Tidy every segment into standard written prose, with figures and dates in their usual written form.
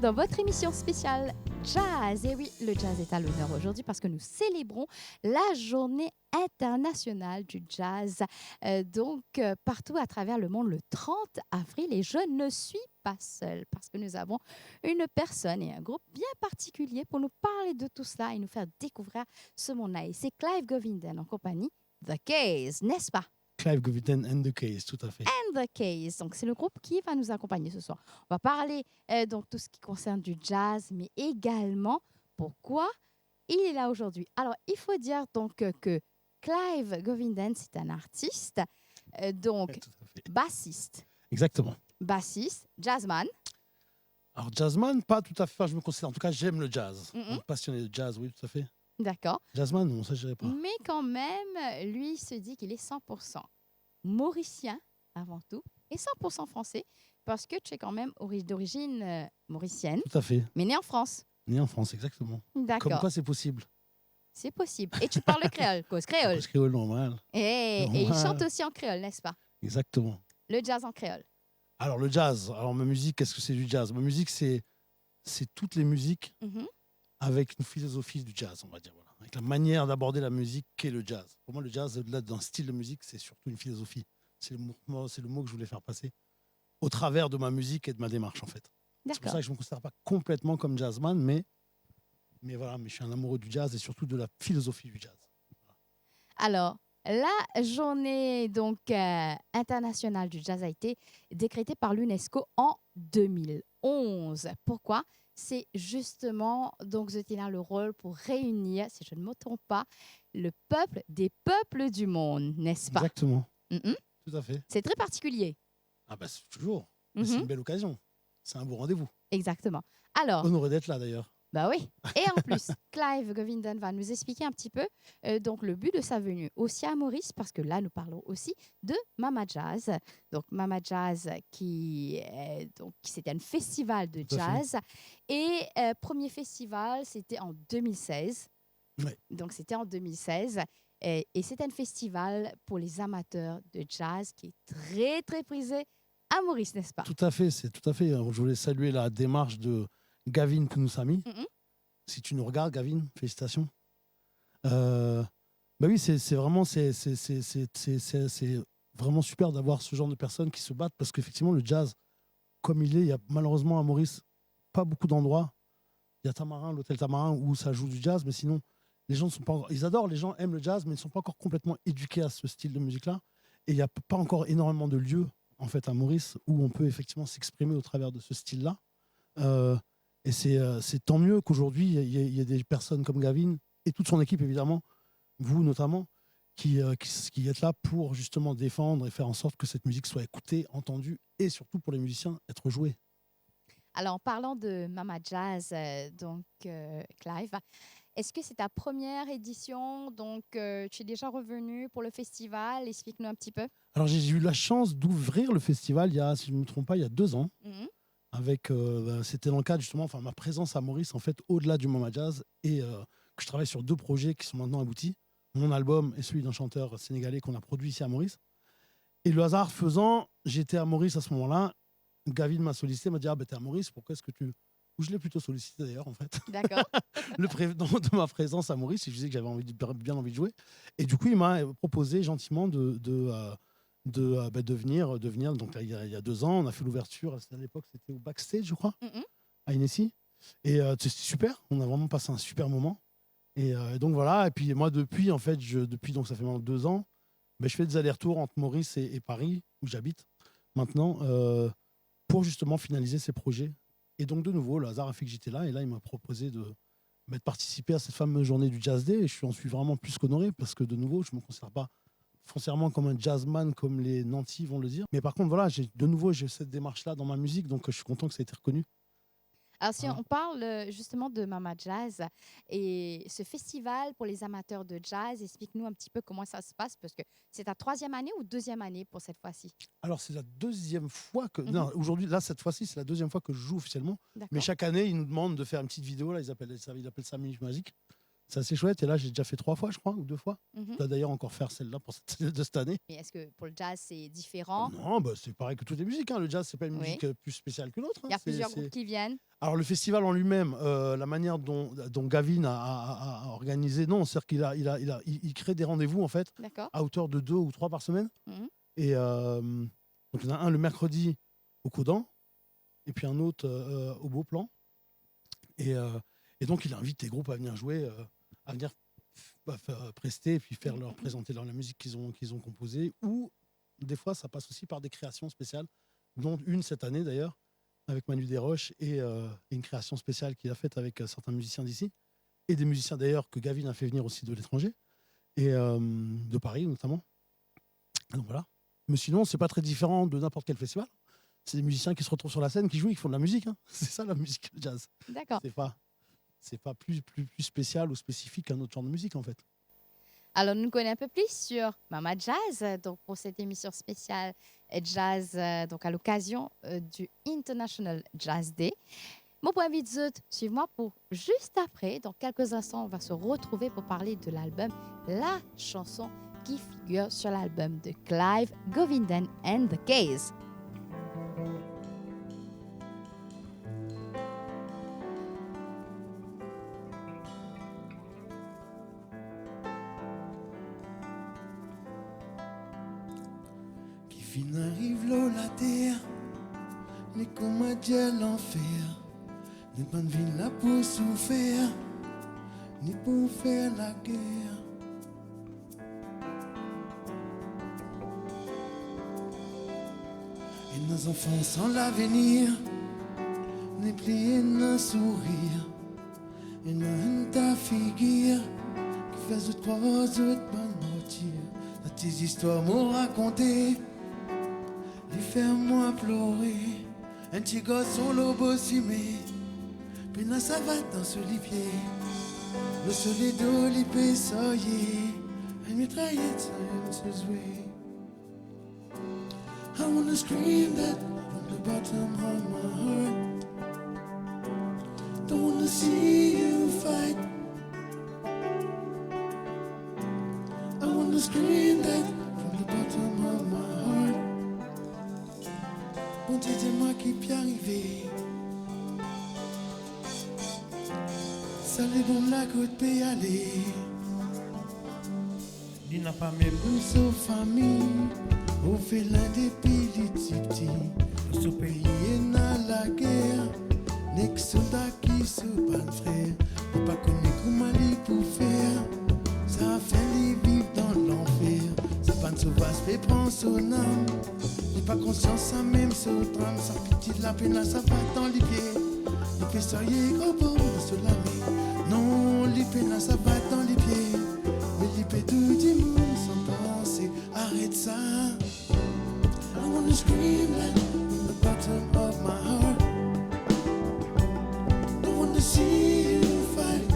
dans votre émission spéciale Jazz. Et oui, le jazz est à l'honneur aujourd'hui parce que nous célébrons la journée internationale du jazz. Partout à travers le monde le 30 avril. Et je ne suis pas seule parce que nous avons une personne et un groupe bien particulier pour nous parler de tout cela et nous faire découvrir ce monde-là. Et c'est Clive Govinden en compagnie The Case, n'est-ce pas? Clive Govinden and the Case, tout à fait. And the Case. Donc, c'est le groupe qui va nous accompagner ce soir. On va parler donc tout ce qui concerne du jazz, mais également pourquoi il est là aujourd'hui. Alors, il faut dire donc que Clive Govinden, c'est un artiste, Ouais, tout à fait. bassiste. Exactement. Bassiste, jazzman. Alors, jazzman, pas tout à fait. Enfin, je me considère, en tout cas, j'aime le jazz. Mhm. Donc, passionné de jazz, oui, tout à fait. D'accord. Jazzman, non, ça, je dirais pas. Mais quand même, lui, il se dit qu'il est 100% mauricien avant tout et 100% français parce que tu es quand même d'origine mauricienne, Tout à fait. mais né en France. Né en France, exactement. Comme D'accord, quoi, c'est possible. c'est possible. Et tu parles le créole, cause créole. Parce créole normal. Et il Normal. chante aussi en créole, n'est-ce pas? Exactement. Le jazz en créole. Alors, le jazz. Alors, ma musique, qu'est-ce que c'est du jazz? Ma musique, c'est toutes les musiques Mhm. avec une philosophie du jazz, on va dire. Voilà. Avec la manière d'aborder la musique qu'est le jazz. Pour moi, le jazz, au-delà d'un style de musique, c'est surtout une philosophie. C'est le mot que je voulais faire passer au travers de ma musique et de ma démarche, en fait. C'est pour D'accord. ça que je ne me considère pas complètement comme jazzman, mais voilà, mais je suis un amoureux du jazz et surtout de la philosophie du jazz. Alors, la journée internationale du jazz a été décrétée par l'UNESCO en 2011. Pourquoi? C'est justement, donc, je tiens le rôle pour réunir, si je ne me trompe pas, le peuple des peuples du monde, n'est-ce pas? Exactement, Mhm. tout à fait. C'est très particulier. Ah bah, c'est toujours. Mais c'est Mhm. une belle occasion. C'est un beau rendez-vous. Exactement. Alors, Honoré d'être là, d'ailleurs. bah oui. Et en plus, Clive Govinden va nous expliquer un petit peu donc le but de sa venue aussi à Maurice, parce que là, nous parlons aussi de Mama Jazz. Donc, Mama Jazz, c'était un festival de Tout à fait. jazz. Et premier festival, c'était en 2016. Ouais. Donc, c'était en 2016. Et c'est un festival pour les amateurs de jazz qui est très, très prisé à Maurice, n'est-ce pas? Tout à fait, c'est tout à fait. Alors, je voulais saluer la démarche de Gavin Kounoussami. Mhm. Si tu nous regardes, Gavin, félicitations. Bah oui, c'est vraiment, c'est vraiment super d'avoir ce genre de personnes qui se battent parce qu'effectivement, le jazz, comme il est, il y a malheureusement à Maurice pas beaucoup d'endroits. Il y a Tamarin, l'hôtel Tamarin où ça joue du jazz, mais sinon, les gens ne sont pas encore, ils adorent, les gens aiment le jazz, mais ils ne sont pas encore complètement éduqués à ce style de musique-là. Et il n'y a pas encore énormément de lieux en fait à Maurice où on peut effectivement s'exprimer au travers de ce style-là. Et c'est tant mieux qu'aujourd'hui, il y ait des personnes comme Gavin et toute son équipe, évidemment, vous notamment, qui êtes là pour justement défendre et faire en sorte que cette musique soit écoutée, entendue et surtout pour les musiciens, être jouée. Alors, en parlant de Mama Jazz, Clive, est-ce que c'est ta première édition? Donc, tu es déjà revenu pour le festival? Explique-nous un petit peu. Alors, j'ai eu la chance d'ouvrir le festival, si je ne me trompe pas, il y a 2 ans. Mhm. C'était dans le cadre justement, ma présence à Maurice, en fait, au-delà du Mama Jazz, et que je travaille sur 2 projets qui sont maintenant aboutis, mon album et celui d'un chanteur sénégalais qu'on a produit ici à Maurice. Et le hasard faisant, j'étais à Maurice à ce moment-là. Gavin m'a sollicité, m'a dit: ah ben t'es à Maurice, pourquoi est-ce que tu... Ou je l'ai plutôt sollicité d'ailleurs, en fait. D'accord. Le prévenant de ma présence à Maurice, il disait que j'avais bien envie de jouer. Et du coup, il m'a proposé gentiment de venir. Donc, là, il y a 2 ans, on a fait l'ouverture. À l'époque, c'était au Backstage, je crois, Mhm. à Inesy. Et c'était super. On a vraiment passé un super moment. Et donc, voilà. Et puis, moi, depuis, en fait, donc, ça fait maintenant 2 ans, je fais des allers-retours entre Maurice et Paris, où j'habite maintenant, pour justement finaliser ces projets. Et donc, de nouveau, le hasard a fait que j'étais là. Et là, il m'a proposé de participer à cette fameuse journée du Jazz Day. Et je suis vraiment plus qu'honoré parce que, de nouveau, je ne me considère pas foncièrement comme un jazzman comme les nantis vont le dire. Mais par contre, voilà, j'ai cette démarche-là dans ma musique. Donc, je suis content que ça ait été reconnu. Alors, si Voilà. on parle justement de Mama Jazz et ce festival pour les amateurs de jazz, explique-nous un petit peu comment ça se passe parce que c'est ta 3e année ou 2e année pour cette fois-ci? Alors, c'est la 2e fois que... Mhm. Non, aujourd'hui, là, cette fois-ci, c'est la 2e fois que je joue officiellement. Mais D'accord. chaque année, ils nous demandent de faire une petite vidéo. Là, ils appellent ça Minute Magique. C'est assez chouette. Et là, j'ai déjà fait 3 fois, je crois, ou 2 fois. Mhm. Je dois d'ailleurs encore faire celle-là pour de cette année. Mais est-ce que pour le jazz, c'est différent? Non, bah, c'est pareil que toutes les musiques, hein. Le jazz, c'est pas une Oui. musique plus spéciale que l'autre, hein. Il y a plusieurs groupes qui viennent. Alors, le festival en lui-même, la manière dont Gavin a organisé, non, c'est-à-dire qu'il crée des rendez-vous, en fait, D'accord. à hauteur de 2 ou 3 par semaine. Mhm. Et donc, il y en a un le mercredi au Codan, et puis un autre au Beauplan. Et donc, il invite les groupes à venir jouer, à venir prester, et puis présenter la musique qu'ils ont composée. Ou, des fois, ça passe aussi par des créations spéciales, dont une cette année, d'ailleurs, avec Manu Desroches, et une création spéciale qu'il a faite avec certains musiciens d'ici, et des musiciens, d'ailleurs, que Gavin a fait venir aussi de l'étranger, et de Paris, notamment. Donc, voilà. Mais sinon, c'est pas très différent de n'importe quel festival. C'est des musiciens qui se retrouvent sur la scène, qui jouent, qui font de la musique, hein. C'est ça, la musique, le jazz. D'accord. C'est pas plus spécial ou spécifique qu'un autre genre de musique, en fait. Alors, nous connaissons un peu plus sur Mama Jazz, donc pour cette émission spéciale jazz, donc à l'occasion du International Jazz Day. Mon point vite, suivez-moi pour juste après, dans quelques instants, on va se retrouver pour parler de l'album La chanson qui figure sur l'album de Clive Govindan and the Keys. Qui n'arrive l'eau la terre, mais comment Dieu l'enfer, n'est pas une ville là pour souffrir, ni pour faire la guerre. Et nos enfants sans l'avenir, n'est pliés d'un sourire, et n'a ta figure qui fait de trois autres bonnes mortires. Dans tes histoires m'ont raconté, les faire-moi pleurer. Un petit garçon lobo cimé, puis dans sa va dans ce lipier. Le soleil d'eau l'épée soyez, une mitraillette se jouer. I wanna scream that from the bottom of my heart. Don't wanna see you fight. I wanna scream that from the bottom of my heart. Bon Dieu, c'est moi qui puis arriver. Ça les bon la côte peut aller. Il n'a pas même une seule famille. Au fait l'un des politiques. Ce pays est dans la guerre. Les soldats qui se battent frère. Pour pas connaître comment ils pour faire. Ça fait les vivre dans l'enfer. C'est pas une sauvage, mais prend son âme. J'ai pas conscience, ça même ce drame. Ça petite la peine, ça va dans les pieds. Les pieds soyez gros pour se laver. Non, les peines, ça va dans les pieds. Mais les pieds tout du monde sont pensés. Arrête ça. I wanna scream like from the bottom of my heart. Don't wanna see you fight.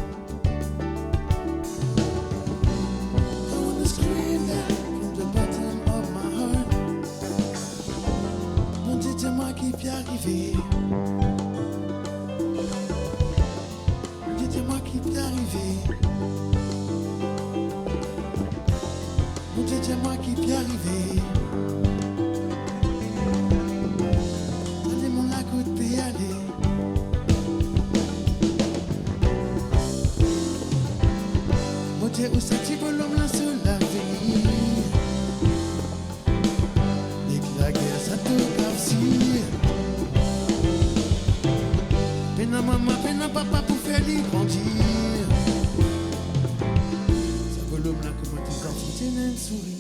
I wanna scream that from the bottom of my heart. Mon Dieu, c'est moi qui puis arriver. Mon Dieu, c'est moi qui puis arriver. Mon Dieu, c'est moi qui puis arriver. Où ça t'y l'homme là sur la vie. Dès que la guerre ça te captive. Peine à maman, peine à papa pour faire les grandir. Ça vaut l'homme là comment tes enfants tiennent un sourire.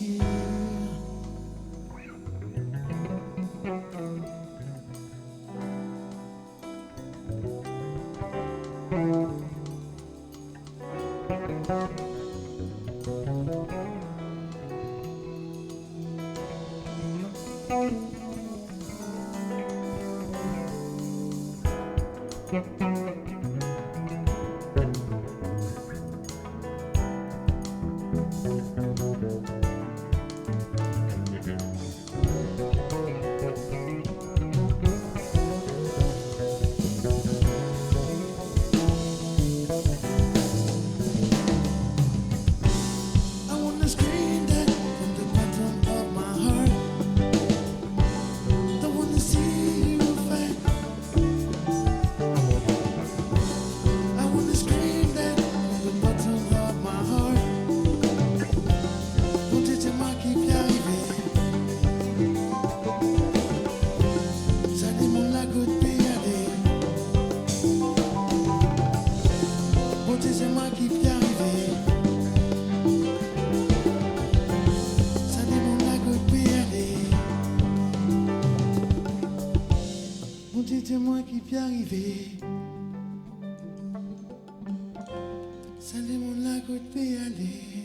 aller, aller.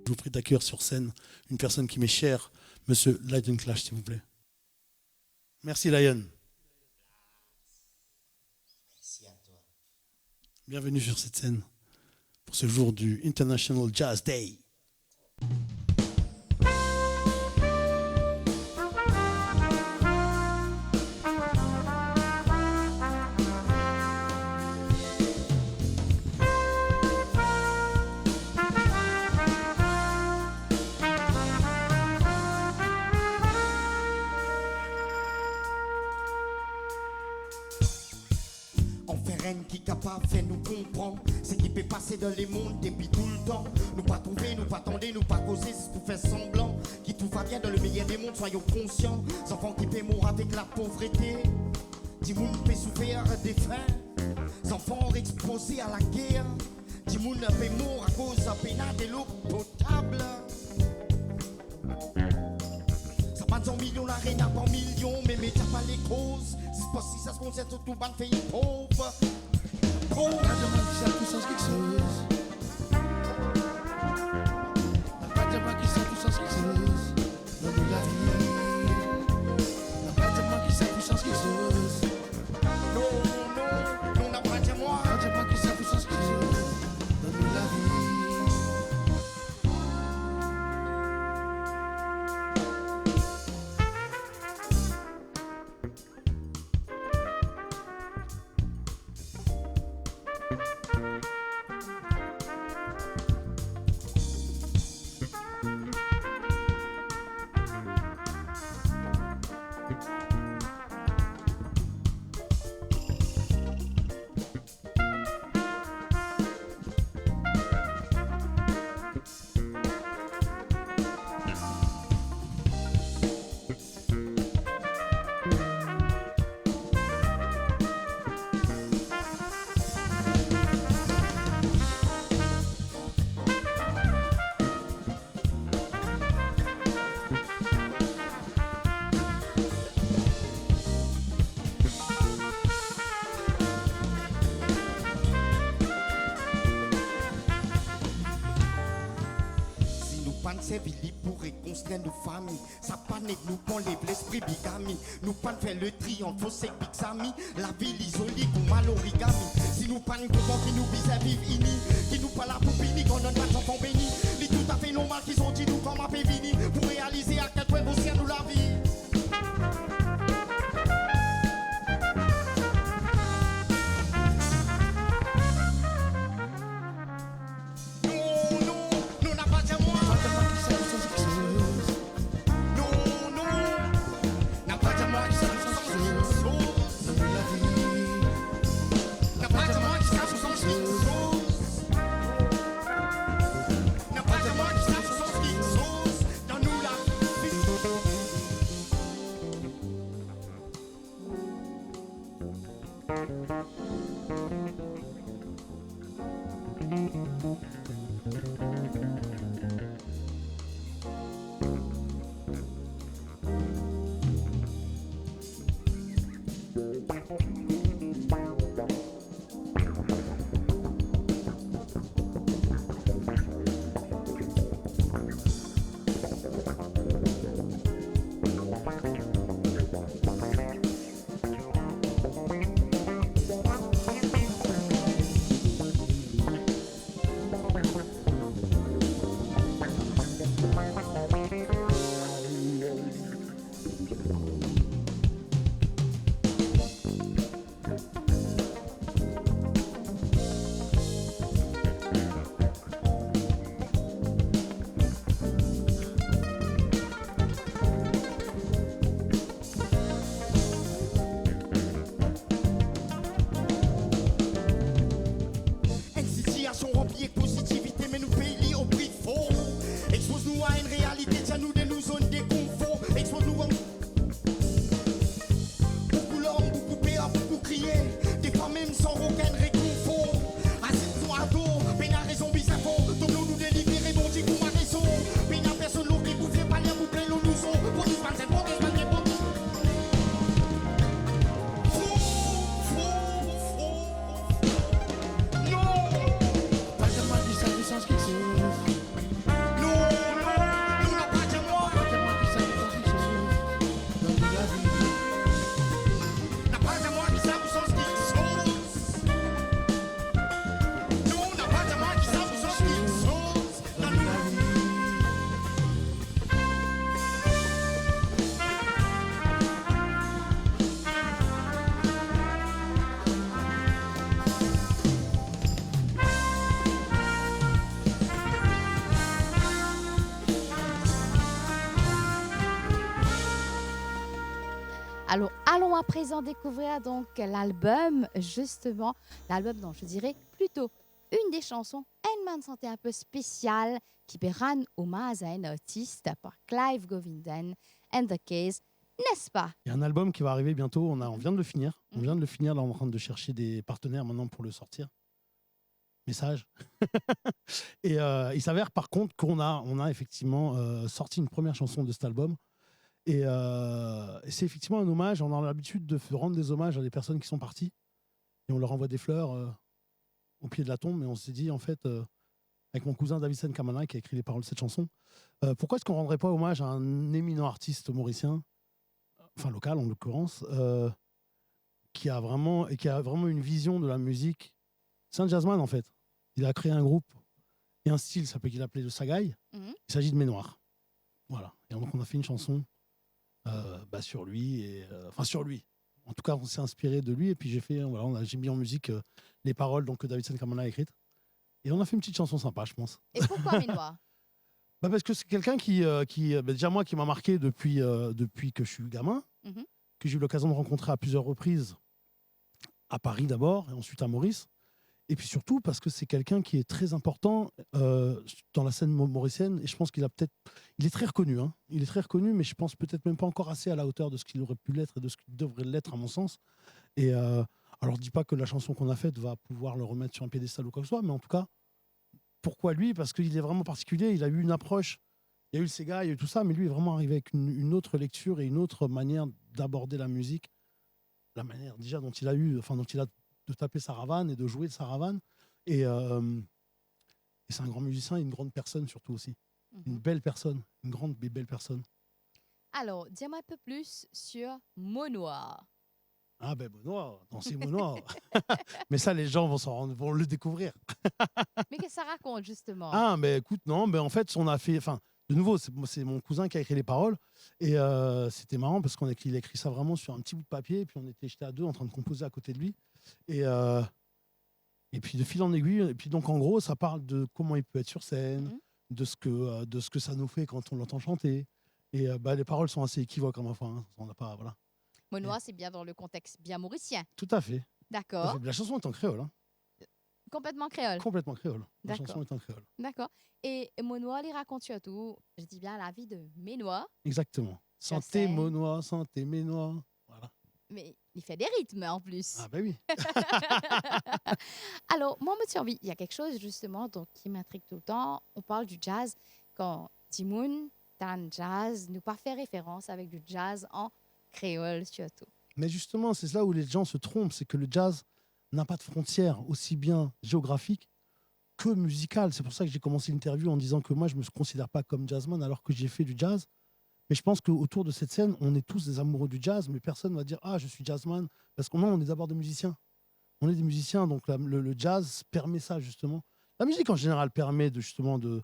Je vous prie d'accueillir sur scène une personne qui m'est chère, Monsieur Lion Clash, s'il vous plaît. Merci, Lion. Merci à toi. Bienvenue sur cette scène pour ce jour du International Jazz Day. Qui capable fait nous comprendre ce qui peut passer dans les mondes depuis tout le temps. Nous pas trouver, nous pas tendre, nous pas causer, c'est tout fait semblant. Qui tout va bien dans le meilleur des mondes, soyons conscients. Enfants qui peut mourir avec la pauvreté, Dimoun peut souffrir des faim. Enfants exposés à la guerre, Dimoun peut mourir à cause de peine de l'eau potable. Ça passe en millions, la reine a pas en millions, mais t'as pas les causes. C'est pas si ça se concerne tout le monde fait une pauvre. Pas de mal qui sait tout sans quelque chose. Pas de mal qui sait tout sans quelque chose. Donne-nous la vie. Pas de mal qui sait tout sans quelque chose. Non, n'a pas de moi. Pas de mal qui sait tout sans quelque chose. Donne-nous la vie. C'est Billy pour réconcilier nos familles. Ça panique, nous prend l'esprit bigami. Nous pas faire le triomphe, faut c'est big amis. La ville isolée ou mal origami. Si nous panique, comment qui nous vise à vivre ini. Qui nous pas là pour finir, qu'on donne pas de enfants bénis. Les tout à fait normal qu'ils ont dit nous comme un pévini. Pour réaliser à quel point vous sert nous la vie. présent découvrir donc l'album, justement, l'album dont je dirais plutôt une des chansons, une man santé un peu spéciale qui peut rendre hommage à un artiste par Clive Govinden and the Case, n'est-ce pas? Il y a un album qui va arriver bientôt, on vient de le finir. On vient de le finir, là on est en train de chercher des partenaires maintenant pour le sortir. Message. Et il s'avère par contre qu'on a effectivement sorti une première chanson de cet album. Et c'est effectivement un hommage. On a l'habitude de rendre des hommages à des personnes qui sont parties. Et on leur envoie des fleurs au pied de la tombe. Mais on s'est dit, en fait, avec mon cousin Davidson Kamana, qui a écrit les paroles de cette chanson, pourquoi est-ce qu'on ne rendrait pas hommage à un éminent artiste mauricien, enfin local en l'occurrence, qui a vraiment une vision de la musique. C'est un jazzman, en fait. Il a créé un groupe et un style qu'il appelait le Sagaï. Il s'agit de Ménoir. Voilà. Et donc, on a fait une chanson sur lui. Enfin, sur lui. En tout cas, on s'est inspiré de lui. Et puis, j'ai mis en musique les paroles que Davidson Kamana a écrites. Et on a fait une petite chanson sympa, je pense. Et pourquoi Ménoir? Parce que c'est quelqu'un qui déjà moi, qui m'a marqué depuis que je suis gamin, que j'ai eu l'occasion de rencontrer à plusieurs reprises, à Paris d'abord, et ensuite à Maurice. Et puis surtout parce que c'est quelqu'un qui est très important dans la scène mauricienne. Et je pense qu'il est très reconnu. Hein. Il est très reconnu, mais je pense peut-être même pas encore assez à la hauteur de ce qu'il aurait pu l'être et de ce qu'il devrait l'être, à mon sens. Et alors, je dis pas que la chanson qu'on a faite va pouvoir le remettre sur un piédestal ou quoi que ce soit, mais en tout cas, pourquoi lui? Parce qu'il est vraiment particulier. Il a eu une approche. Il y a eu le Sega, il y a eu tout ça, mais lui est vraiment arrivé avec une autre lecture et une autre manière d'aborder la musique. La manière déjà dont il a de taper sa ravane et de jouer de sa ravane. Et c'est un grand musicien et une grande personne surtout aussi. Une belle personne, une grande et belle personne. Alors, dis-moi un peu plus sur Mot Noir. Ah ben, Mot Noir, danser Mot Noir. Mais ça, les gens vont le découvrir. Mais qu'est-ce que ça raconte, justement? Ah, mais écoute, non, mais en fait, on a fait... Enfin, de nouveau, c'est mon cousin qui a écrit les paroles. Et c'était marrant parce qu'il a écrit ça vraiment sur un petit bout de papier. Et puis, on était jetés à deux en train de composer à côté de lui. Et puis, de fil en aiguille. Et puis, donc, en gros, ça parle de comment il peut être sur scène, de ce que ça nous fait quand on l'entend chanter. Et les paroles sont assez équivoques, hein, enfin. On n'a pas... Voilà. Mot Noir, c'est bien dans le contexte bien mauricien. Tout à fait. D'accord. La chanson est en créole. Hein. Complètement créole. Complètement créole. La chanson est en créole. D'accord. Et Mot Noir, il raconte surtout, je dis bien, la vie de Ménoir. Exactement. Santé Mot Noir, santé Ménoir. Voilà. Mais il fait des rythmes en plus. Ah ben oui. Alors, moi, me survie, il y a quelque chose justement donc, qui m'intrigue tout le temps. On parle du jazz quand Timoun, Dan Jazz, nous pas fait référence avec du jazz en créole surtout. Mais justement, c'est là où les gens se trompent, c'est que le jazz n'a pas de frontières aussi bien géographiques que musicales. C'est pour ça que j'ai commencé l'interview en disant que moi, je ne me considère pas comme jazzman alors que j'ai fait du jazz. Mais je pense qu'autour de cette scène, on est tous des amoureux du jazz, mais personne ne va dire « Ah, je suis jazzman », parce qu'on on est d'abord des musiciens. On est des musiciens, donc le jazz permet ça, justement. La musique, en général, permet justement de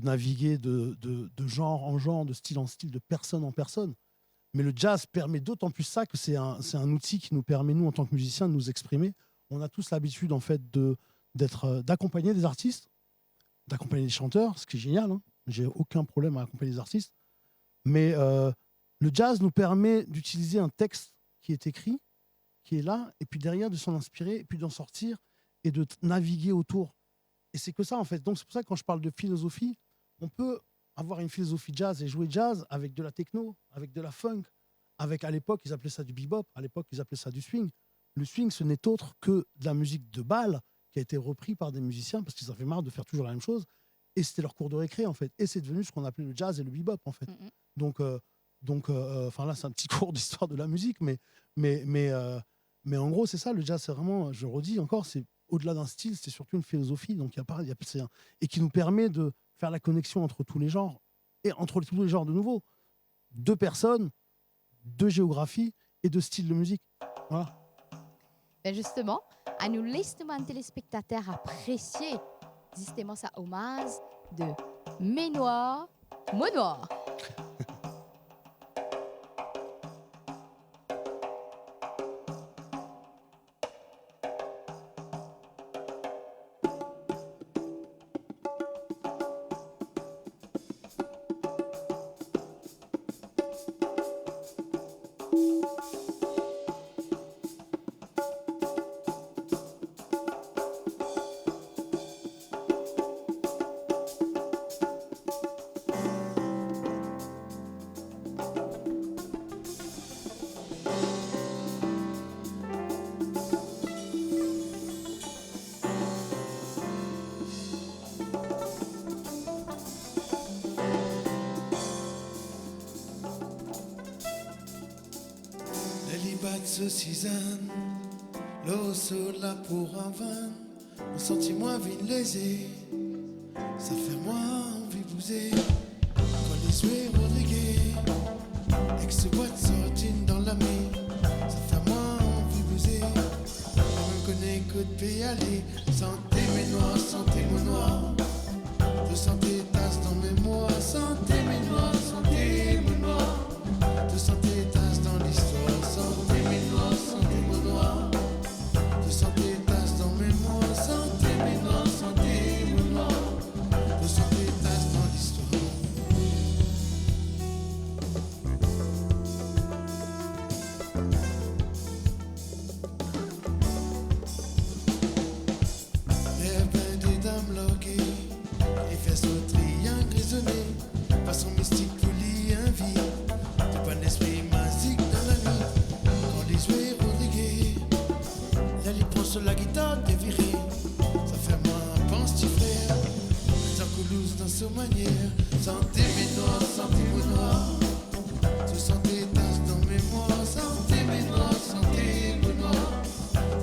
naviguer de genre en genre, de style en style, de personne en personne. Mais le jazz permet d'autant plus ça que c'est un outil qui nous permet, nous, en tant que musiciens, de nous exprimer. On a tous l'habitude, en fait, d'accompagner des artistes, d'accompagner des chanteurs, ce qui est génial. Hein. J'ai aucun problème à accompagner des artistes. Mais le jazz nous permet d'utiliser un texte qui est écrit, qui est là, et puis derrière, de s'en inspirer, et puis d'en sortir, et de naviguer autour. Et c'est que ça, en fait. Donc, c'est pour ça que quand je parle de philosophie, on peut avoir une philosophie jazz et jouer jazz avec de la techno, avec de la funk, avec, à l'époque, ils appelaient ça du bebop, à l'époque, ils appelaient ça du swing. Le swing, ce n'est autre que de la musique de bal qui a été repris par des musiciens parce qu'ils avaient marre de faire toujours la même chose. Et c'était leur cours de récré, en fait. Et c'est devenu ce qu'on appelait le jazz et le bebop, en fait. Donc, là, c'est un petit cours d'histoire de la musique, mais en gros, c'est ça, le jazz, c'est vraiment, je redis encore, c'est au-delà d'un style, c'est surtout une philosophie, donc et qui nous permet de faire la connexion entre tous les genres, et entre tous les genres de nouveau, de personnes, de géographie et de style de musique. Voilà. Ben justement, à nous laisser téléspectateurs apprécier justement sa hommage de Ménoir, Mot Noir. saucisane, l'eau sur la pour un van, mon sentiment vine lésé, ça fait moi envie bouser. Quand les souhaits Rodriguez, ex-boîte sortine dans la mer, ça fait moi envie bouser. Je me connais que de pays aller, santé mes noirs, santé mon noir, de santé tasse dans mes mois, santé mes noirs, santé mon noir, de santé tasse dans l'histoire, santé mes noirs, santé mon noir, de santé tasse dans mes mois, santé mes noirs, santé mon noir, de santé tasse dans l'histoire. Les bains des dames loquées, les fesses au triangle grisonné, façon mystique polie invite, de bon esprit magique dans la nuit. Quand les jouets Rodriguez, la lipo sur la guitare dévirée, ça fait moi pense tu frère, Jean Coulouse dans sa manière, santé mes noirs, santé mon noir, de santé tasse dans mes mois, santé mes noirs, santé mon noir,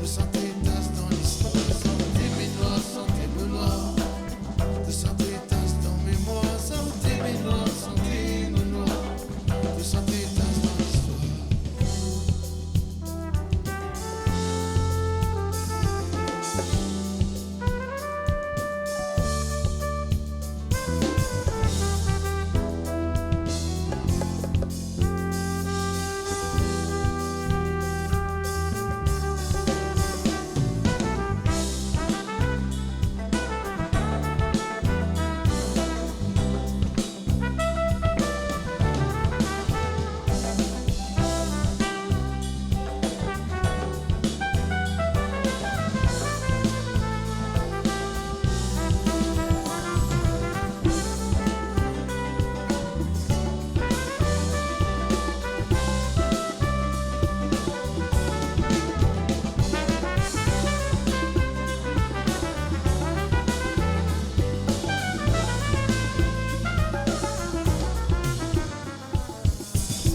de santé tasse dans l'histoire, santé mes noirs, santé mon noir, de santé tasse dans mes mois, santé mes noirs, santé mon noir, de santé tasse dans l'histoire.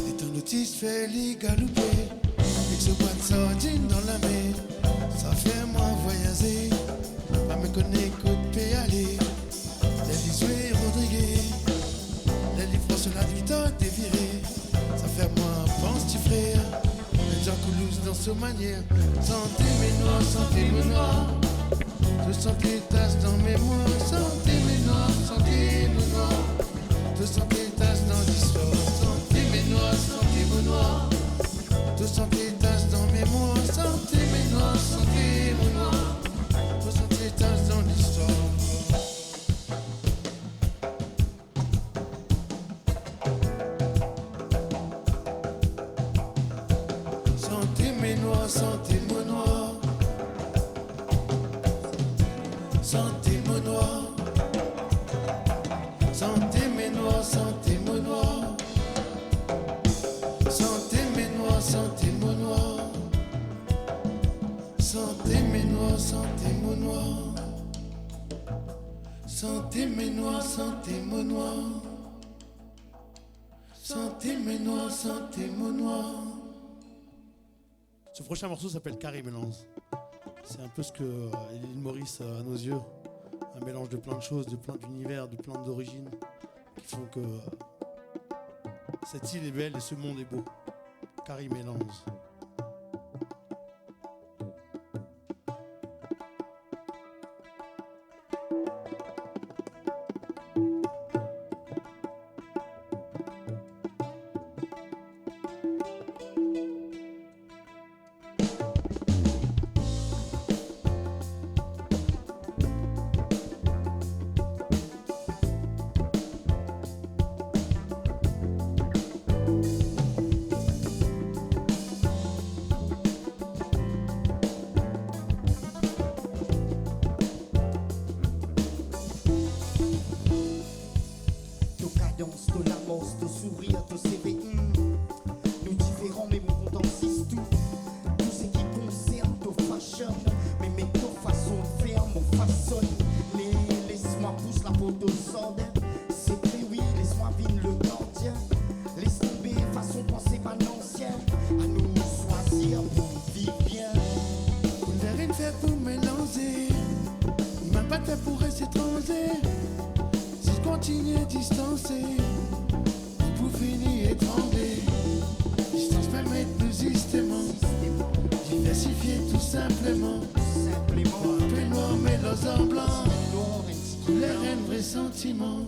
Et ton autiste fait les galoper, avec ce boîte sardine dans la mer, ça fait moi voyager, pas me connaître que de paix aller. Les Lisoué Rodriguez, les livres sur la victoire dévirée, ça fait moi pense tu frère, les Jean Coulouse dans sa manière, santé mes noirs, santé mon noir, de santé tasse dans mes mois, santé mes noirs, santé mon noir, de santé tasse dans l'histoire, santé mes noirs, santé mon noir, de santé tasse dans mes mois, santé mes noirs, santé mon noir, de santé tasse dans l'histoire. Santé mes noirs, santé mon noir, santé mon noir, santé mes noirs, santé mon noir, santé mes noirs, santé mon noir, santé mes noirs, santé mon noir, santé mes noirs, santé mon noir, santé mes noirs, santé mon noir. Ce prochain morceau s'appelle Carré Mélange. C'est un peu ce que l'île Maurice a à nos yeux. Un mélange de plein de choses, de plein d'univers, de plein d'origines qui font que cette île est belle et ce monde est beau. Carré Mélange. pas fait pour rester étranger. Si je continue distancé, vous finissez étranglé. Distance permet de nous justement diversifier tout simplement. Un peu noir mais l'os en blanc, couleur et un vrai sentiment.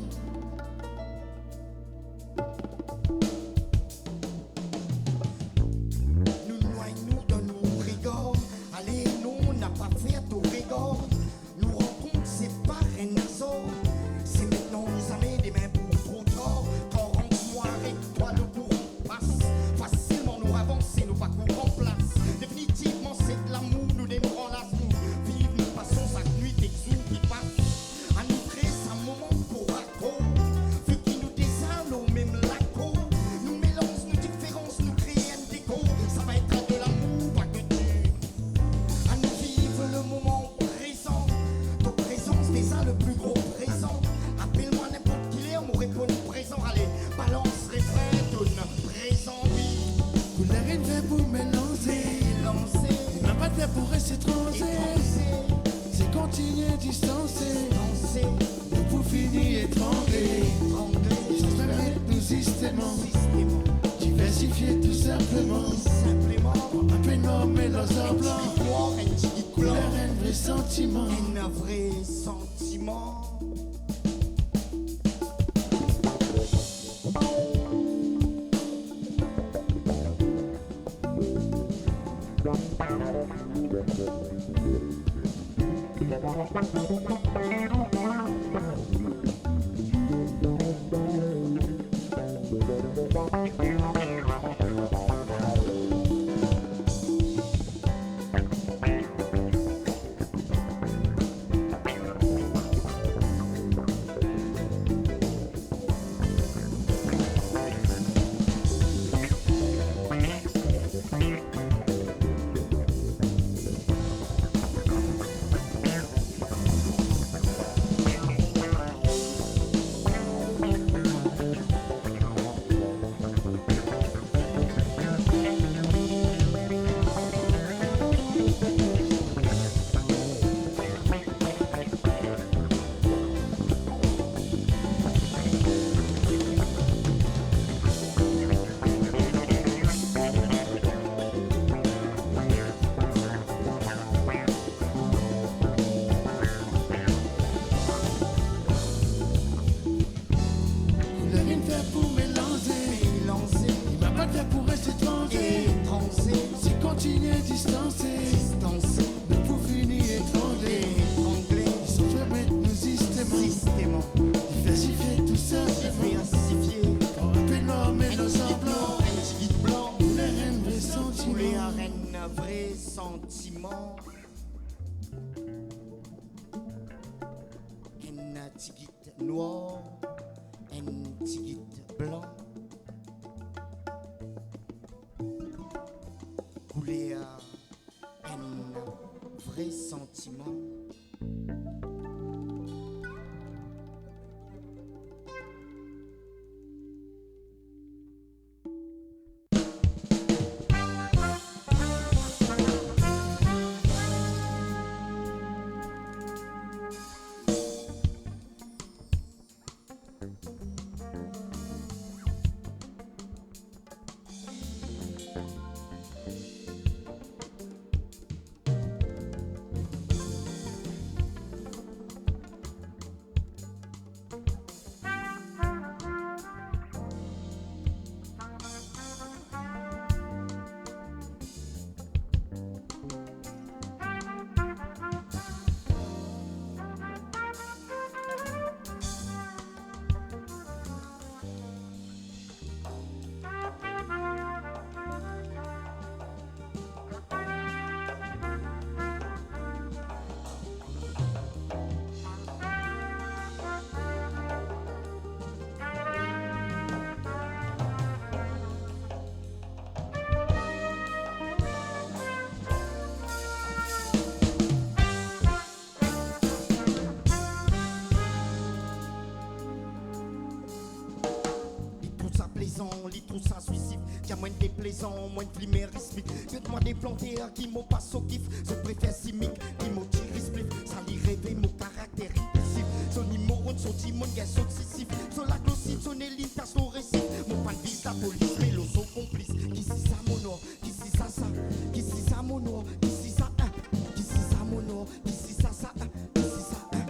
trouve ça suicide. Y'a moins de déplaisant, moins de flimérisme. Que de moi des planteurs qui m'ont pas au kiff. Je préfère cynique, qui m'ont tiré split. Ça lui réveille mon caractère impulsif. Son immoron, son timon, gars, son sissif. Son la glossite, son élite, t'as son récit. Mon pan vise la police, mais l'eau son complice. Qui si ça mon or, qui si ça ça. Qui si ça mon or, qui si ça un. Qui si ça mon or, qui si ça ça un. Qui si ça un.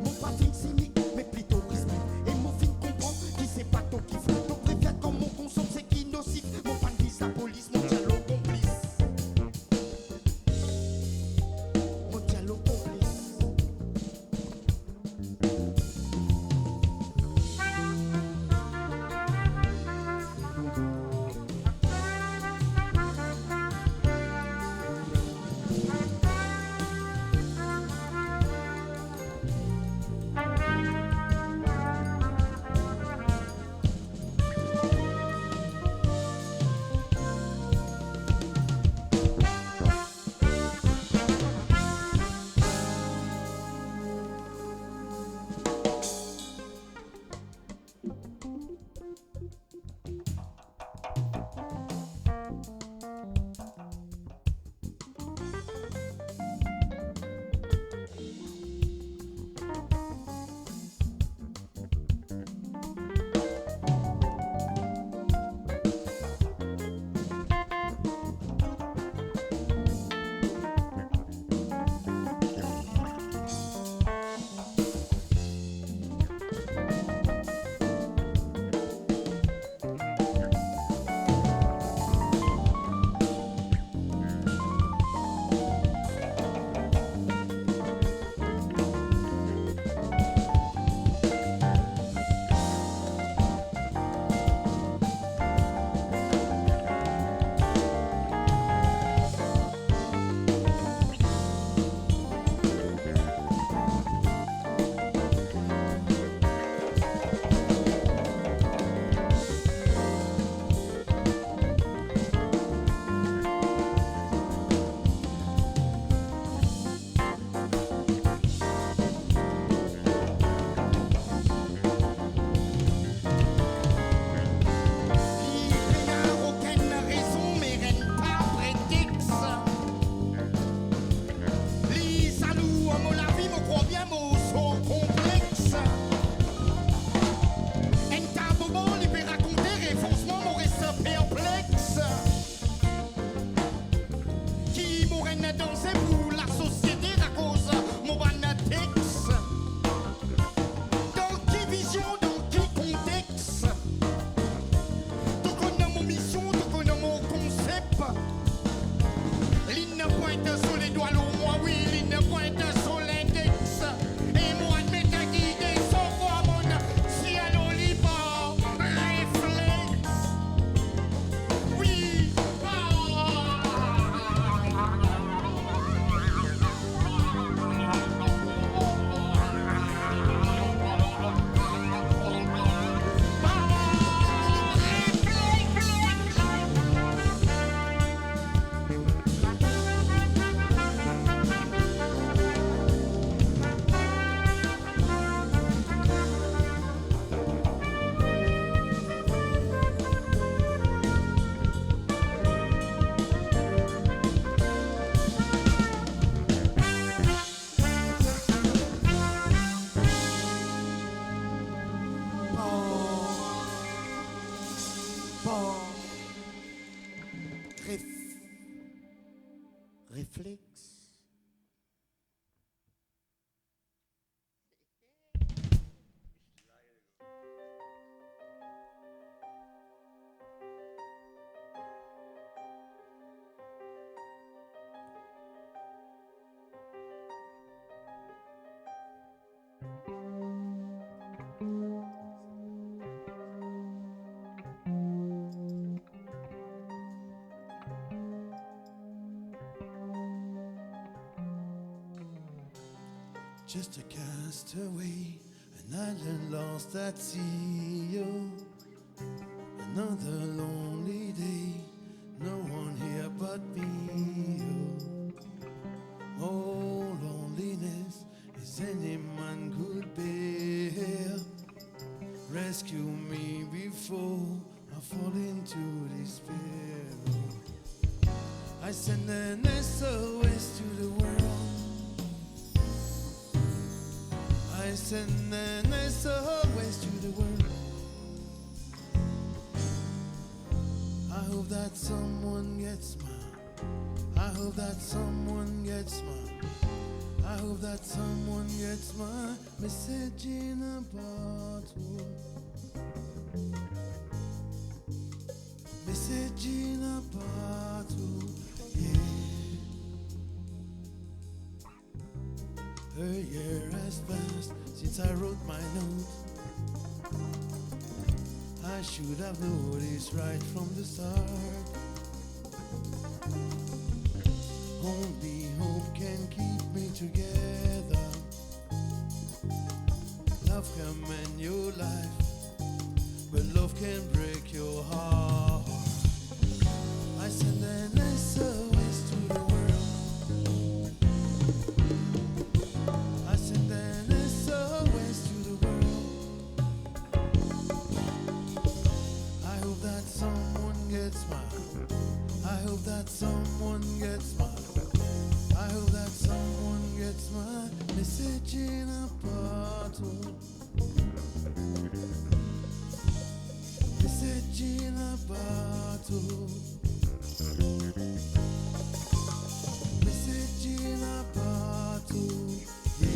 Mon pas fin cynique, mais plutôt risque. Et mon fin comprend qui c'est pas ton kiff. Donc préfère comme mon consomme, c'est qui nocif. Mon pan vise la police, mon dialogue complice. Mon dialogue complice. Réflexe. Just a castaway, an island lost at sea. Oh, another lonely day, no one here but me. Oh, oh loneliness is any man could bear. Rescue me before send an SOS to the world. I send an SOS to the world. I hope that someone gets mine. I hope that someone gets mine. I hope that someone gets my message in a bottle. Message in a bottle, yeah. A year has passed since I wrote my note. I should have noticed right from the start. Only hope can keep me together. Love can mend your life, but love can break your heart. I send an SOS to the world. I send an SOS to the world. I hope that someone gets mine. I hope that someone gets mine. I hope that someone gets my message in a bottle. Message in a bottle. Message in a bottle. Yeah.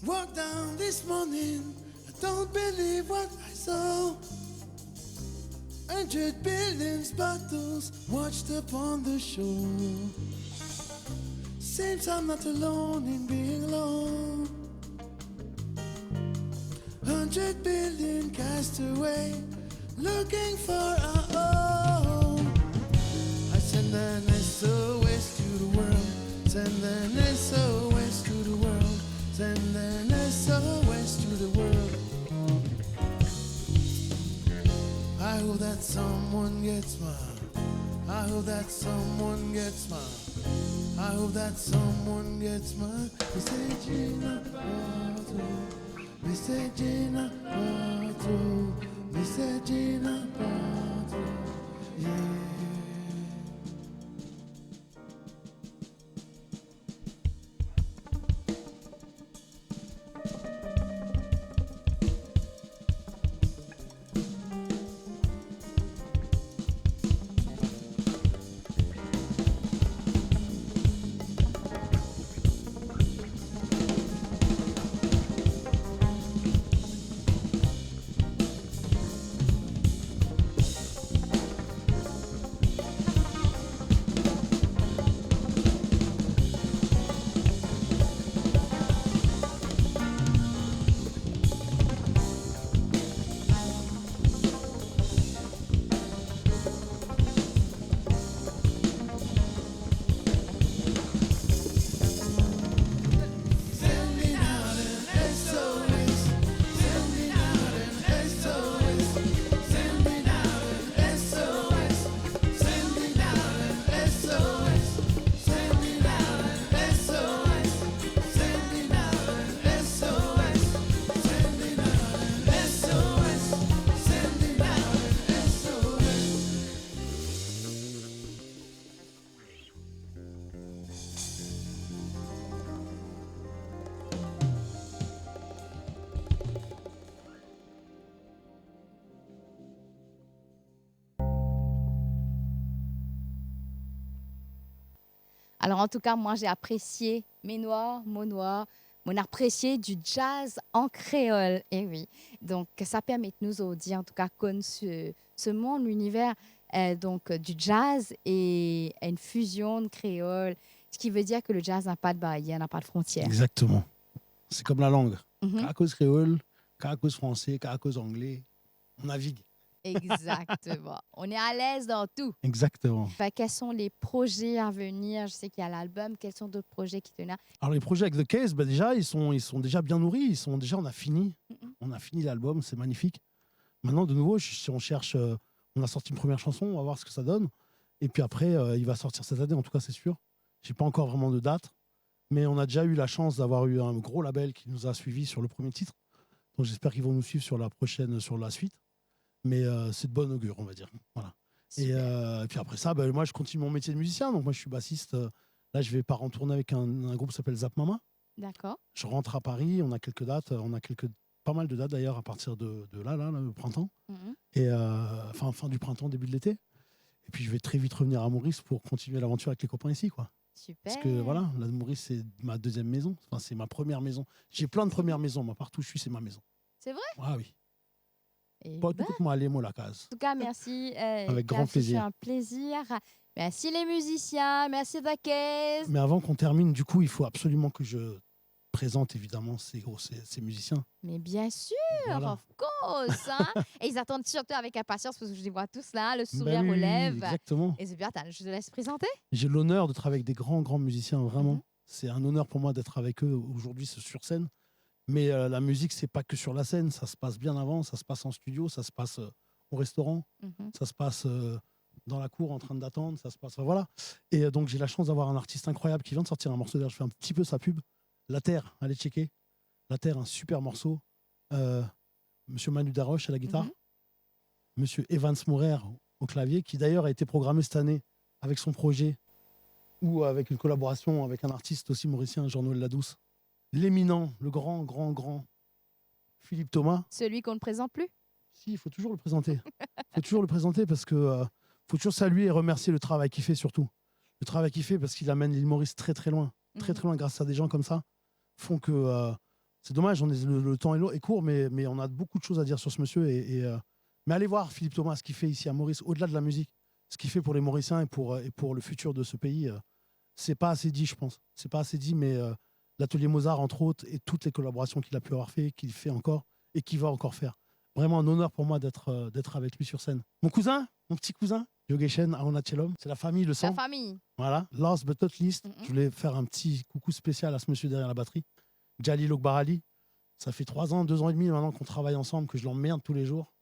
Walked down this morning, I don't believe what I saw. 100 buildings, bottles watched upon the shore. Seems I'm not alone in being alone. 100 billion cast away, looking for our own. I send an SOS to the world. Send an SOS to the world. Send an SOS to the world. I hope that someone gets mine. I hope that someone gets mine. I hope that someone gets mine. Message in a bottle. Message in a bottle. Message in a bottle. Yeah. Alors, en tout cas, moi, j'ai apprécié mon apprécié du jazz en créole. Et oui, donc ça permet de nous audier, en tout cas, connaître ce monde, l'univers du jazz et une fusion de créole, ce qui veut dire que le jazz n'a pas de barrière, n'a pas de frontières. Exactement. C'est comme la langue. Mhm. Caracos créole, caracos français, caracos anglais. On navigue. Exactement. On est à l'aise dans tout. Exactement. Quels sont les projets à venir? Je sais qu'il y a l'album. Quels sont d'autres projets qui tenaient? Alors les projets avec The Case, bah déjà, ils sont déjà bien nourris. On a fini. Mhm. On a fini l'album, c'est magnifique. Maintenant, de nouveau, on cherche. On a sorti une première chanson, on va voir ce que ça donne. Et puis après, il va sortir cette année, en tout cas, c'est sûr. J'ai pas encore vraiment de date, mais on a déjà eu la chance d'avoir eu un gros label qui nous a suivis sur le premier titre. Donc j'espère qu'ils vont nous suivre sur la suite. Mais c'est de bonne augure, on va dire. Voilà. Et puis après ça, moi, je continue mon métier de musicien. Donc moi, je suis bassiste. Là, je vais pas en tournée avec un groupe qui s'appelle Zap Mama. D'accord. Je rentre à Paris. On a quelques dates. Pas mal de dates d'ailleurs à partir de là, le printemps. Mhm. Et fin du printemps, début de l'été. Et puis je vais très vite revenir à Maurice pour continuer l'aventure avec les copains ici, quoi. Super. Parce que voilà, là, Maurice, c'est ma deuxième maison. Enfin, c'est ma première maison. J'ai plein de premières maisons. Moi, partout où je suis, c'est ma maison. C'est vrai? Ah oui. Eh Pas ben, tout moi aller, moi, la case. en tout cas, merci. Avec grand Car ce fut plaisir. un plaisir. Merci les musiciens. Merci Dakez. Mais avant qu'on termine, du coup, il faut absolument que je présente évidemment ces musiciens. Mais bien sûr, Voilà. of course. Hein? Et ils attendent surtout avec impatience parce que je les vois tous là, le Ben sourire aux oui, lèvres. exactement. Et c'est bien, je te laisse présenter. J'ai l'honneur de travailler avec des grands musiciens, vraiment. Mhm. C'est un honneur pour moi d'être avec eux aujourd'hui sur scène. Mais la musique, c'est pas que sur la scène, ça se passe bien avant, ça se passe en studio, ça se passe au restaurant, Mhm. ça se passe dans la cour en train d'attendre, ça se passe. Enfin, voilà. Et donc, j'ai la chance d'avoir un artiste incroyable qui vient de sortir un morceau. D'ailleurs, je fais un petit peu sa pub. La Terre, allez checker. La Terre, un super morceau. Monsieur Manu Daroche à la guitare. Mhm. Monsieur Evans Mourer au clavier, qui d'ailleurs a été programmé cette année avec son projet ou avec une collaboration avec un artiste aussi mauricien, Jean-Noël Ladouce. L'éminent, le grand Philippe Thomas. Celui qu'on ne présente plus. Si, il faut toujours le présenter. Il faut toujours le présenter parce que faut toujours saluer et remercier le travail qu'il fait surtout. Le travail qu'il fait parce qu'il amène l'île Maurice très loin. Très loin grâce à des gens comme ça. Font que c'est dommage, le temps est court, mais on a beaucoup de choses à dire sur ce monsieur. Mais allez voir Philippe Thomas, ce qu'il fait ici à Maurice, au-delà de la musique, ce qu'il fait pour les Mauriciens et pour le futur de ce pays. C'est pas assez dit, je pense. C'est pas assez dit, mais l'Atelier Mozart, entre autres, et toutes les collaborations qu'il a pu avoir fait, qu'il fait encore et qu'il va encore faire. Vraiment un honneur pour moi d'être avec lui sur scène. Mon petit cousin, Yogeshen Aonachelom, c'est la famille, le sang. La famille. Voilà, last but not least, Mhm. je voulais faire un petit coucou spécial à ce monsieur derrière la batterie, Jalil Okbarali. Ça fait 2 ans et demi maintenant qu'on travaille ensemble, que je l'emmerde tous les jours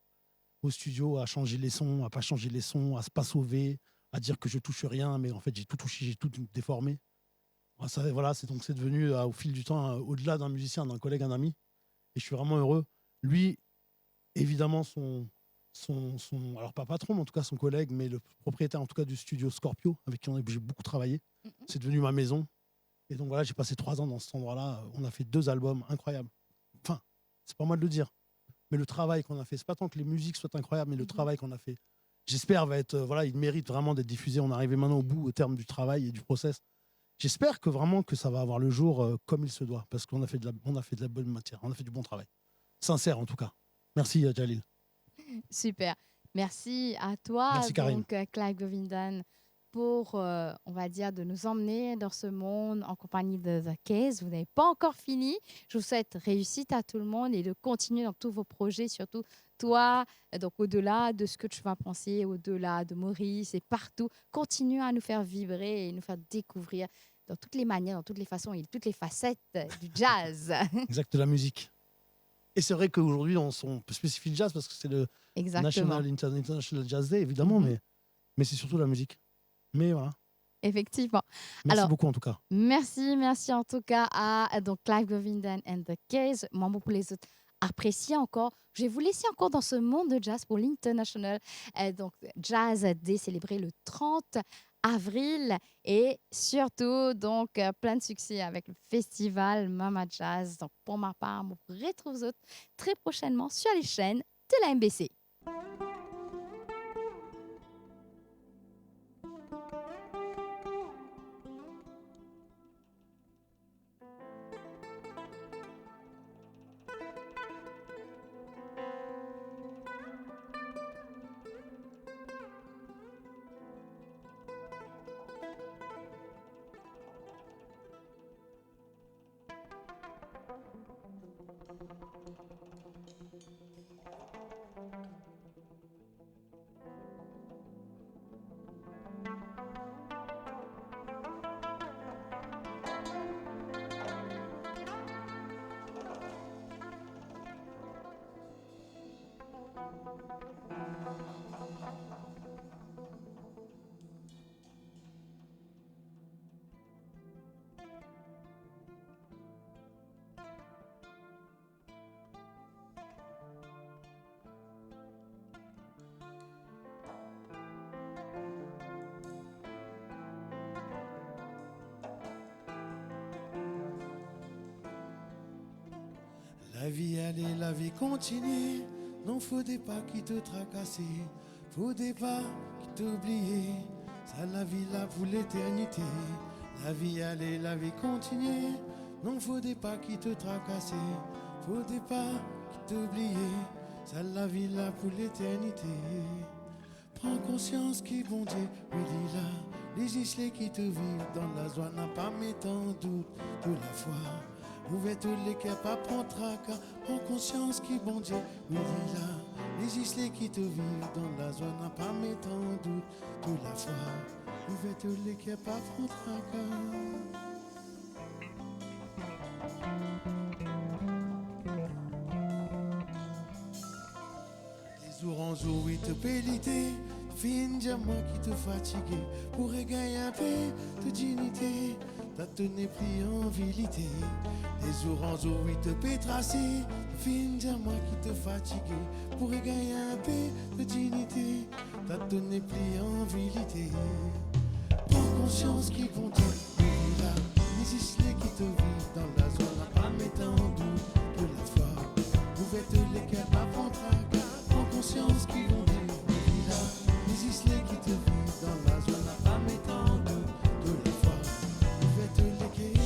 au studio à changer les sons, à pas changer les sons, à se pas sauver, à dire que je touche rien, mais en fait j'ai tout touché, j'ai tout déformé. Voilà, c'est devenu au fil du temps, au-delà d'un musicien, d'un collègue, un ami. Et je suis vraiment heureux. Lui, évidemment, alors pas patron, mais en tout cas son collègue, mais le propriétaire en tout cas du studio Scorpio, avec qui j'ai beaucoup travaillé. Mhm. C'est devenu ma maison. Et donc voilà, j'ai passé 3 ans dans cet endroit-là. On a fait 2 albums incroyables. Enfin, c'est pas moi de le dire. Mais le travail qu'on a fait, c'est pas tant que les musiques soient incroyables, mais le travail qu'on a fait, j'espère, va être. Il mérite vraiment d'être diffusé. On est arrivé maintenant au terme du travail et du process. J'espère que vraiment que ça va avoir le jour comme il se doit, parce qu'on a fait de la bonne matière, on a fait du bon travail. Sincère en tout cas. Merci Jalil. Super. Merci à toi, Merci, Karine. donc Clive Govindan, pour, on va dire, de nous emmener dans ce monde en compagnie de The Case. Vous n'avez pas encore fini. Je vous souhaite réussite à tout le monde et de continuer dans tous vos projets, surtout toi, donc au-delà de ce que tu vas penser, au-delà de Maurice et partout. Continue à nous faire vibrer et nous faire découvrir dans toutes les manières, dans toutes les façons et toutes les facettes du jazz. Exact, de la musique. Et c'est vrai qu'aujourd'hui, on peut spécifier le jazz parce que c'est le Exactement. International Jazz Day, évidemment, Mhm. mais c'est surtout la musique. Mais voilà. Effectivement. Merci Alors, beaucoup en tout cas. Merci en tout cas à donc Clive Govindan and the Case. Membre pour les autres, appréciez encore. Je vais vous laisser encore dans ce monde de jazz pour l'International donc Jazz Day célébré le 30 avril et surtout donc plein de succès avec le festival Mama Jazz. Donc pour ma part, on vous retrouve vous autres très prochainement sur les chaînes de la MBC. La vie allait, la vie continue. Non, faudrait pas qui te tracasser. Faudrait pas qui t'oublier. Ça, la vie là pour l'éternité. La vie allait, la vie continue. Non, faudrait pas qui te tracasser. Faudrait pas qui t'oublier. Ça, la vie là pour l'éternité. Prends conscience qui bon Dieu, oui, dis là. Les islets qui te vivent dans la joie n'a pas mettre en doute de la foi. Ouvre tous les cœurs, pas prendre tracas. Prends conscience qui bon Dieu, oui, dis là. Les islets qui te vivent dans la joie n'a pas mettre en doute de la foi. Ouvre tous les cœurs, pas prendre tracas. Jour en jour, oui, te pélité. Fin moi qui te fatigue. Pour gagner un peu de dignité. T'as tenu pris en vilité. Les jours en jour, oui, te pétrasser. Fin moi qui te fatigue. Pour gagner un peu de dignité. T'as tenu pris en vilité. Prends conscience qui vont dire, oui, là. Les islets qui te vivent dans la zone, n'a pas mettre en doute de la foi. Ouvre les cœurs, pas prendre tracas. Conscience qui vont dire, oui, là, les islets qui te vivent dans la zone n'a pas mettre en doute de la foi. Vous faites les quais.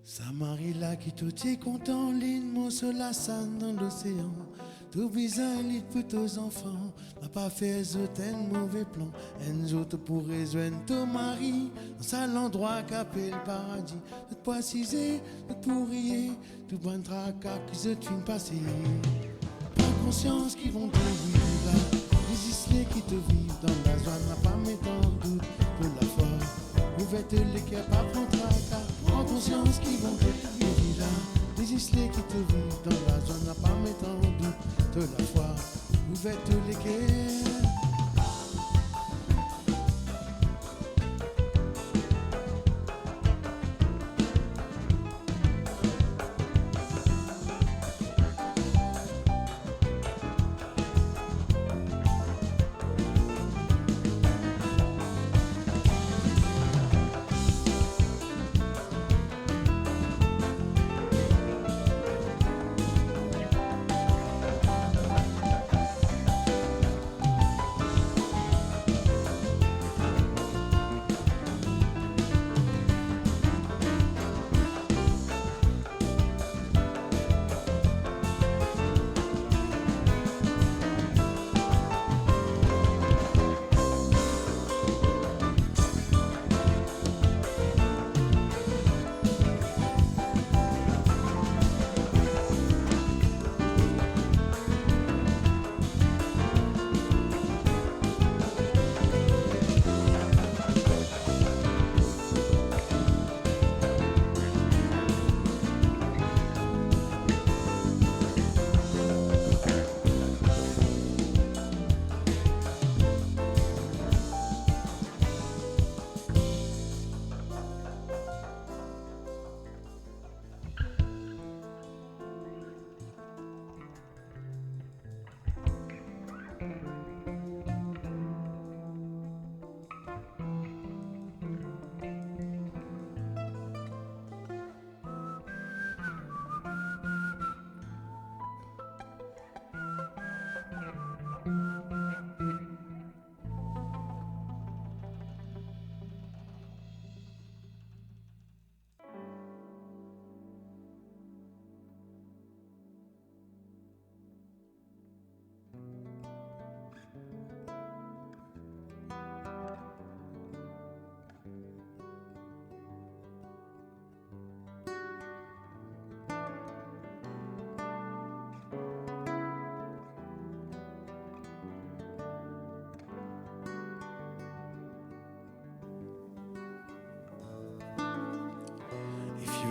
Samarila qui tout est content, l'île mot sur la scène dans l'océan. Tout bizarre, l'île pour tes enfants. N'a pas fait un mauvais plan. Un autre pour rejoindre ton mari. Dans ça l'endroit qu'appelle le paradis. Tout pas cisé, tout pour rier. Tout bon tracas qui se fin passer. Pas conscience qui vont te vivre là. Les islets qui te vivent dans la zone n'a pas mettre en doute de la foi. Ouverte les cœurs, pas prendre tracas. Prends conscience qu'ils vont te vivre là. Les islets qui te vivent dans la zone n'a pas mettre en doute de la foi. Ouverte les cœurs.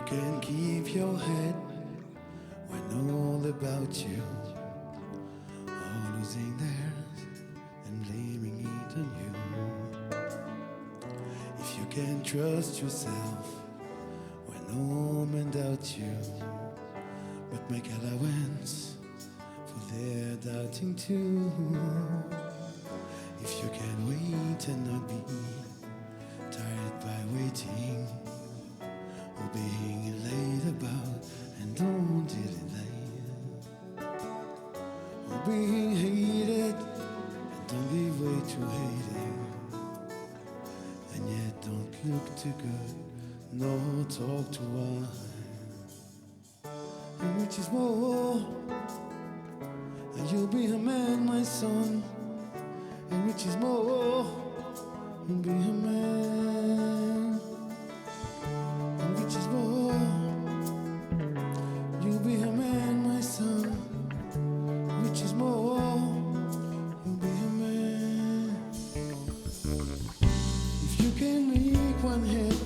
can keep your head when all about you are losing theirs and blaming it on you. If you can trust yourself when all men doubt you, but make allowance for their doubting too. If you can wait and not be tired by waiting, or being late about and don't delay, or being hated and don't give way to hating, and yet don't look too good nor talk too wide. And which is more, and you'll be a man, my son. And which is more, you'll be a man. And which is more, you'll be a man, my son. Which is more, you'll be a man. If you can make one hit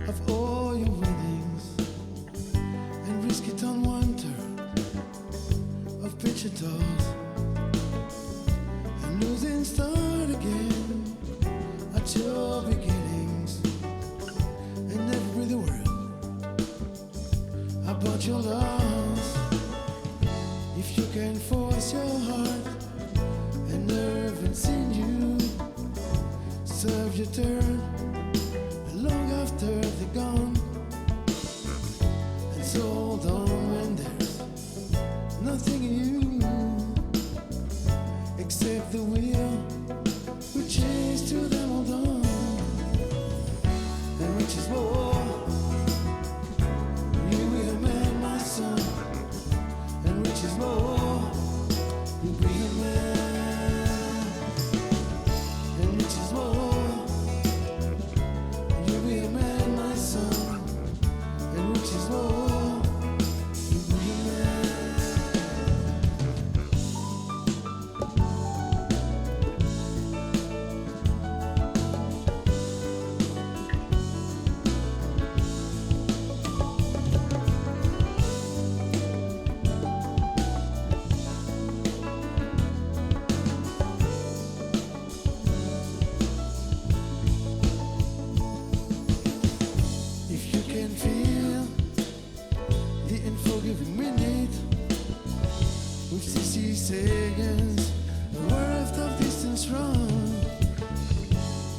of all your winnings and risk it on one turn of picture dogs, and losing start again at your beginnings, and never breathe a word about your loss. If you can force your heart and nerve and sinew, serve your turn long after they're gone, and so hold on when there's nothing in you except the will which is to them all done. And which is more, you be a man, my son. And which is more, you be a man. And which is more, you be a man, my son. And which is more, you be a man. If you can feel the unforgiving minute with 60 seconds, a worth of distance run,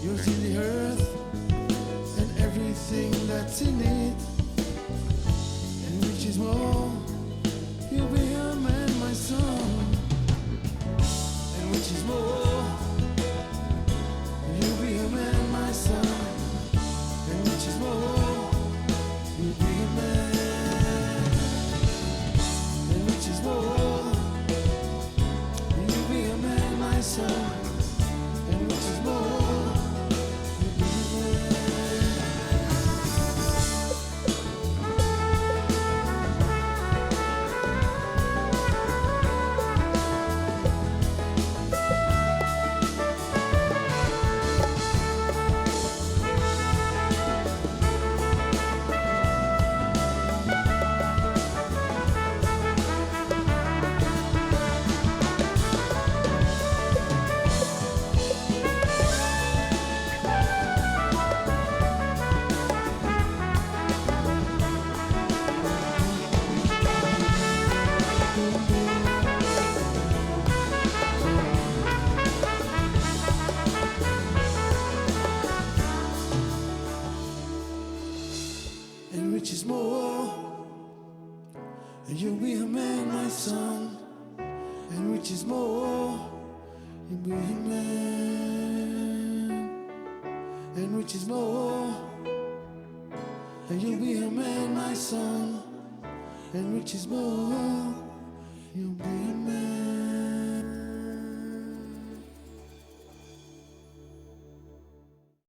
you'll see the earth and everything that's in it. And which is more, you'll be a man, my son. And which is more, you'll be a man, my son. And which is more, you'll be a man. And which is more, you'll be a man, my son. And which is more, you'll be a man. And which is more, and you'll be a man, my son. And which is more, you'll be a man. And which is more, and you'll be a man, my son. And which is more, you'll be a man.